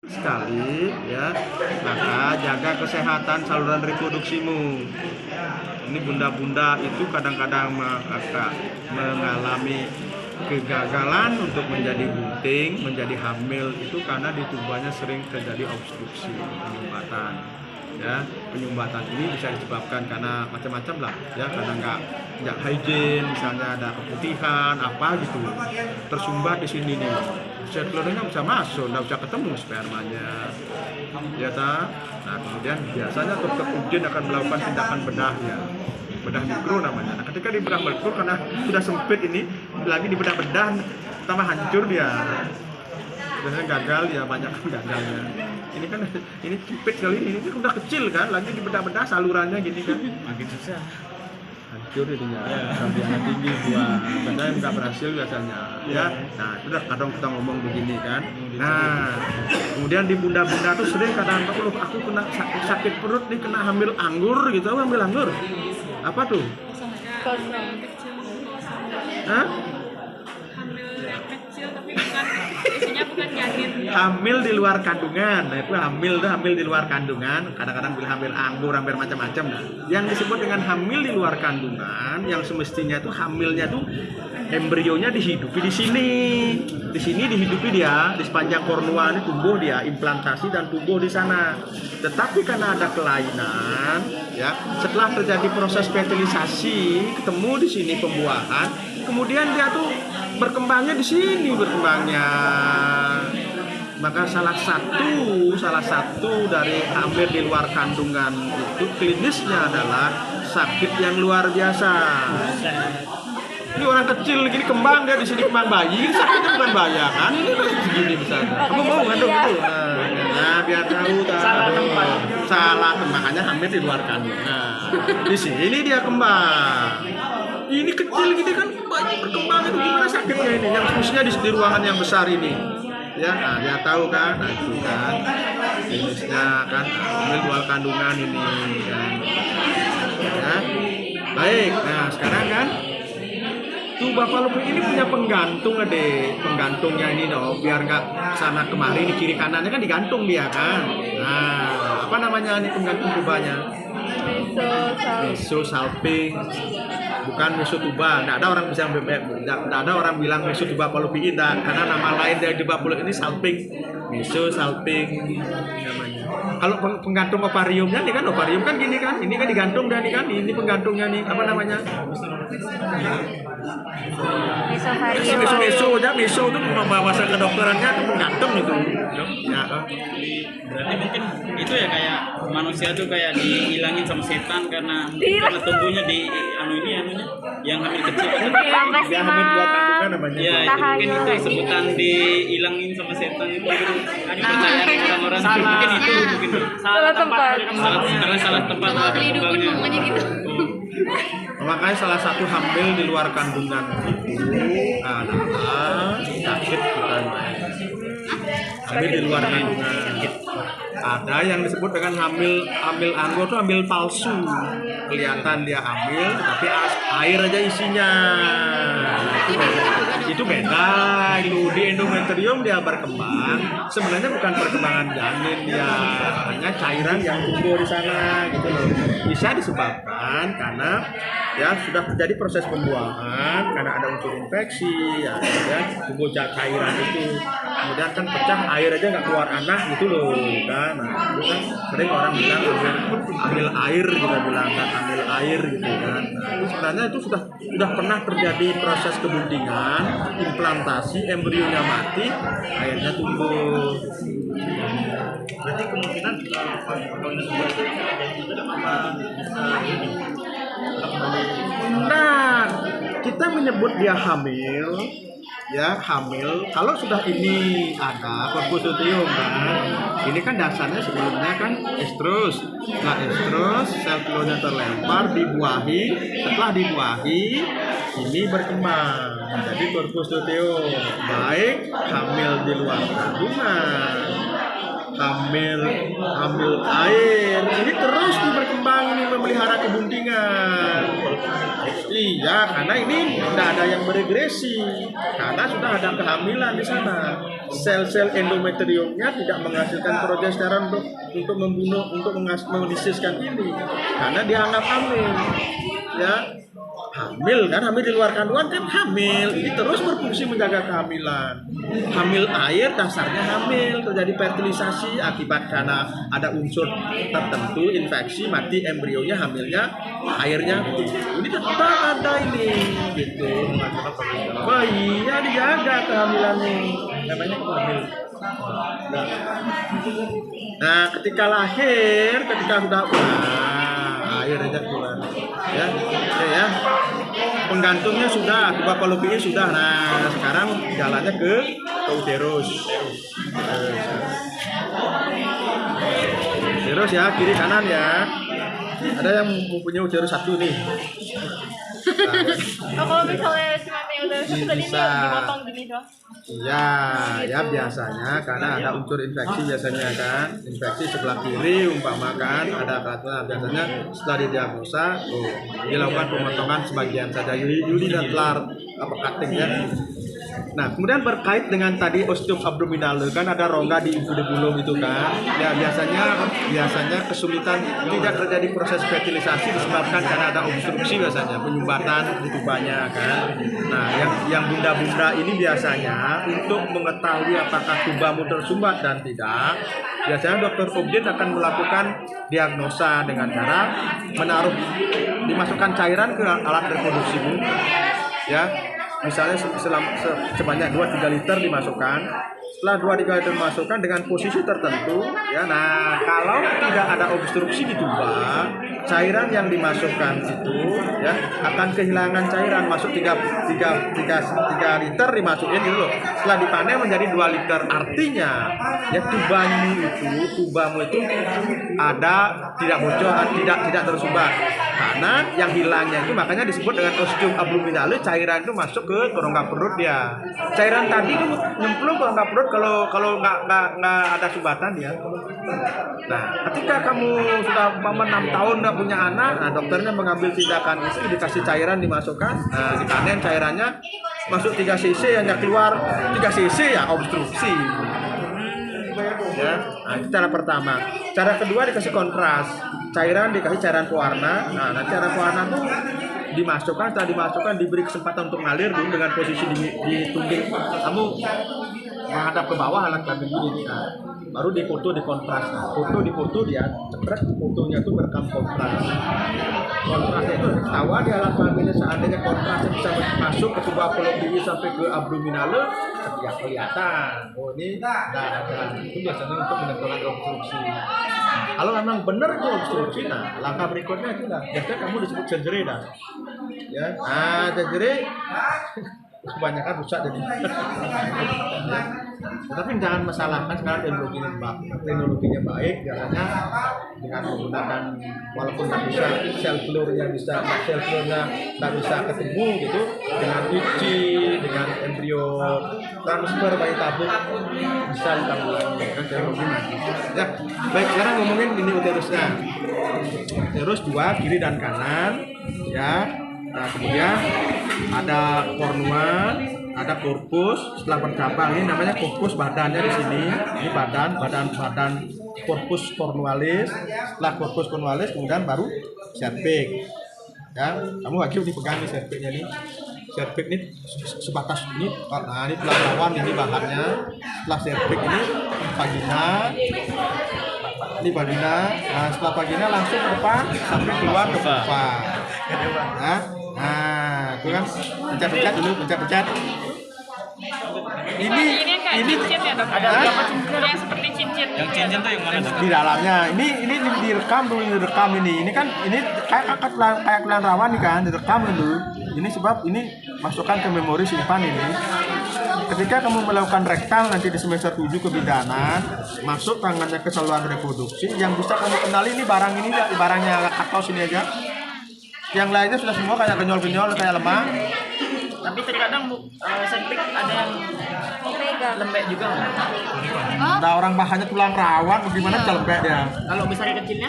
sekali ya, maka jaga kesehatan saluran reproduksimu. Ini bunda-bunda itu kadang-kadang mengalami kegagalan untuk menjadi bunting, menjadi hamil itu karena di tubuhnya sering terjadi obstruksi penyumbatan. Ya, penyumbatan ini bisa disebabkan karena macam-macam lah, ya, karena nggak hygiene, misalnya ada keputihan apa gitu, tersumbat di sini nih, telurnya bisa masuk, nggak bisa ketemu spermanya, ya ta. Nah kemudian biasanya dokter urgen akan melakukan tindakan bedah ya, bedah mikro namanya. Nah ketika di bedah mikro karena sudah sempit ini, lagi di bedah tambah hancur dia. Biasanya gagal ya, banyak gagalnya. Ini kan ini sempit kali ini kan udah kecil kan, lagi di bedah salurannya gini kan, makin susah. Hancur jadinya, sampai tinggi buah. Biasanya nggak berhasil biasanya, ya. Nah itu udah kadang kita ngomong begini kan. Nah kemudian di bunda-bunda tuh sering kadang aku kena sakit perut nih, kena hamil anggur gitu. Hamil anggur apa tuh? Hah? Hamil di luar kandungan. Nah itu hamil di luar kandungan. Kadang-kadang bilang hamil anggur, hampir macam-macam. Nah, yang disebut dengan hamil di luar kandungan, yang semestinya itu hamilnya tuh embrionya dihidupi di sini. Di sini dihidupi dia, di sepanjang kornua ini tumbuh dia, implantasi dan tumbuh di sana. Tetapi karena ada kelainan, ya, setelah terjadi proses fertilisasi, ketemu di sini pembuahan, kemudian dia tuh berkembangnya di sini berkembangnya. Maka salah satu dari hamil di luar kandungan itu klinisnya adalah sakit yang luar biasa. Ini orang kecil gini kembang, dia di sini kembang bayi, sakitnya bukan bayangan, ini begini misalnya. Kamu mau ngandung itu? Nah, biar tahu salah tempat, makanya hamil di luar kandungan. Nah, di sini dia kembang. Ini kecil gini kan bayi berkembang, itu gimana sakitnya ini? Yang khususnya di ruangan yang besar ini. Ya, nah, dia tahu kan, nah itu kan jenisnya kan hamil luar kandungan ini kan. Ya, baik. Nah sekarang kan tuba fallopian ini punya penggantung penggantungnya ini dong, biar nggak sana kemari, di kiri kanannya kan digantung dia kan. Nah apa namanya ini penggantung tubanya? Mesosalping, bukan mesotuba. Nggak ada orang bisa, nggak ada orang bilang mesotuba fallopian, karena nama lain dari tuba fallopian ini salping, mesosalping namanya. Kalau penggantung ovariumnya nih kan, ovarium kan gini kan, ini kan digantung dan ini kan, ini penggantungnya nih apa namanya? Meso itu bahasa kedokterannya itu penggantung itu. Ya, berarti mungkin itu ya kayak manusia tuh kayak dihilangin sama setan karena tumbuhnya di anunya yang hamil kecil itu dia hamil dua kandungan namanya. Ya itu mungkin itu sebutan dihilangin sama setan itu dipercaya orang-orang mungkin itu salah tempat salah tempat ngomongnya gitu. Makanya salah satu hamil di luar kandungan itu adalah sakit bukan main. Hamil di luar kandungan. Ada yang disebut dengan hamil anggur itu hamil palsu. Kelihatan dia hamil tapi air aja isinya. Itu beda. Itu di endometrium dia berkembang. Sebenarnya bukan perkembangan janin dia, hanya cairan yang tumbuh di sana gitu loh. Bisa disebabkan karena ya sudah terjadi proses pembuahan, karena ada unsur infeksi ya tumbuh cairan itu, kemudian kan pecah, air aja nggak keluar anak gitu loh kan. Nah itu kan sering orang bilang ambil air, juga bilang kan ambil air gitu kan. Nah, itu sebenarnya itu sudah pernah terjadi proses kebuntingan, implantasi, embrionya mati, airnya tumbuh. Berarti kemungkinan nah, kita menyebut dia hamil, ya hamil. Kalau sudah ini ada corpus luteum kan, ini kan dasarnya sebelumnya kan estrus. Nah estrus, sel telurnya terlempar, dibuahi. Setelah dibuahi, ini berkembang menjadi corpus luteum. Baik hamil di luar kandungan, hamil air, ini terus berkembang, ini memelihara kebuntingan. Iya, karena ini tidak ada yang beregresi, karena sudah ada kehamilan di sana. Sel-sel endometriumnya tidak menghasilkan progesteron untuk membunuh, untuk melisiskan ini, karena dianggap hamil. Ya, hamil kan, hamil di luar kandungan kan hamil, ini terus berfungsi menjaga kehamilan. Hamil air dasarnya hamil, terjadi fertilisasi akibat karena ada unsur tertentu infeksi, mati embrionya, hamilnya, airnya. Ini tetap ada ini, gitu. Oh iya, dijaga kehamilannya, namanya hamil. Nah, ketika lahir, ketika sudah air aja keluar, ya, oke ya. Penggantungnya sudah, tuba fallopinya sudah. Nah, sekarang jalannya ke uterus. Uterus ya, kiri kanan ya. Ada yang mempunyai uterus satu nih. Oh, kalau misalnya cuma punya udah satu tadi Bisa. dipotong gini doang. Iya, ya biasanya karena ada unsur infeksi biasanya kan, infeksi sebelah kiri umpama kan ada kelatuan, biasanya setelah didiagnosa, dilakukan pemotongan sebagian saja yuli dan telar apa cutting ya. Nah, kemudian berkait dengan tadi ostium abdominal kan ada rongga di infundibulum itu kan. Ya biasanya kesulitan tidak terjadi proses fertilisasi disebabkan karena ada obstruksi biasanya, penyumbatan di tubanya kan. Nah, yang bunda-bunda ini biasanya untuk mengetahui apakah tubamu tersumbat dan tidak, biasanya dokter obgyn akan melakukan diagnosa dengan cara dimasukkan cairan ke alat reproduksimu ya. Misalnya sebanyak 2-3 liter dimasukkan. Setelah 2-3 liter dimasukkan dengan posisi tertentu ya. Nah, kalau tidak ada obstruksi di tuba, cairan yang dimasukkan itu ya akan kehilangan cairan, masuk 3 liter dimasukin gitu loh. Setelah dipanen menjadi 2 liter. Artinya ya tubamu itu ada tidak bocor, tidak tersumbat. Karena yang hilangnya itu makanya disebut dengan ostium abdominale, cairan itu masuk ke rongga perut dia. Cairan tadi itu nyemplung ke rongga perut kalau nggak ada sumbatan dia. Nah, ketika kamu sudah 6 tahun nggak punya anak, nah dokternya mengambil tindakan itu, dikasih cairan dimasukkan, nah dipanen cairannya masuk 3 cc, hanya keluar 3 cc ya obstruksi. Ya, nah itu cara pertama. Cara kedua dikasih kontras, dikasih cairan pewarna. Nah, nanti cairan pewarna tuh dimasukkan, setelah dimasukkan diberi kesempatan untuk ngalir dulu dengan posisi di tungging kamu menghadap ke bawah alat kaki ini. Nah, baru dipoto di kontras. Nah, foto dia, cepret fotonya tuh merekam kontras. Kontrasnya itu ketawa di alat kelaminnya, seandainya kontrasnya bisa masuk ke tuba fallopian sampai ke abdominale, ya kelihatan. Oh ini ada. Itu biasanya untuk menentukan obstruksi. Kalau memang benar itu obstruksi, nah langkah berikutnya itu dah. Biasanya kamu disebut surgery dah. Ya, surgery kebanyakan rusak jadi. Ya. Tapi jangan masalahkan sekarang teknologinya baik, biasanya dengan menggunakan walaupun nggak bisa sel telurnya nggak bisa ketemu gitu, dengan uji, dengan embrio transfer bayi tabung bisa ditanggulangi kan teknologi. Ya, baik sekarang ngomongin ini uterusnya. Uterus 2 kiri dan kanan, ya. Nah, kemudian ada kornua, ada korpus. Setelah bercabang ini namanya korpus, badannya di sini. Ini badan korpus cornualis. Setelah korpus cornualis kemudian baru cervix. Ya, kamu wajib dipegang nih cervixnya nih. Cervix ini sebatas ini. Nah, ini tulang rawan ini bahannya. Setelah cervix ini vagina. Ini vagina. Nah, setelah vagina langsung ke depan sampai keluar ke vulva. Nah, itu kan pencet dulu. Ini kayak cincin ya dok? Ada berapa cincin yang seperti cincin? Yang cincin tuh yang mana? di dalamnya. Ini direkam ini. Ini kan ini kayak kelan rawan nih kan, direkam dulu. Ini sebab ini masukkan ke memori simpan ini. Ketika kamu melakukan rektal nanti di semester 7 kebidanan, masuk tangannya ke saluran reproduksi, yang bisa kamu kenali ini barangnya katos ini aja. Yang lainnya sudah semua kayak genyol-genyol, kayak lemah. Tapi terkadang cervix ada yang lembek juga. Ada orang bahannya tulang rawan, bagaimana bisa lembek dia? Kalau misalnya kecilnya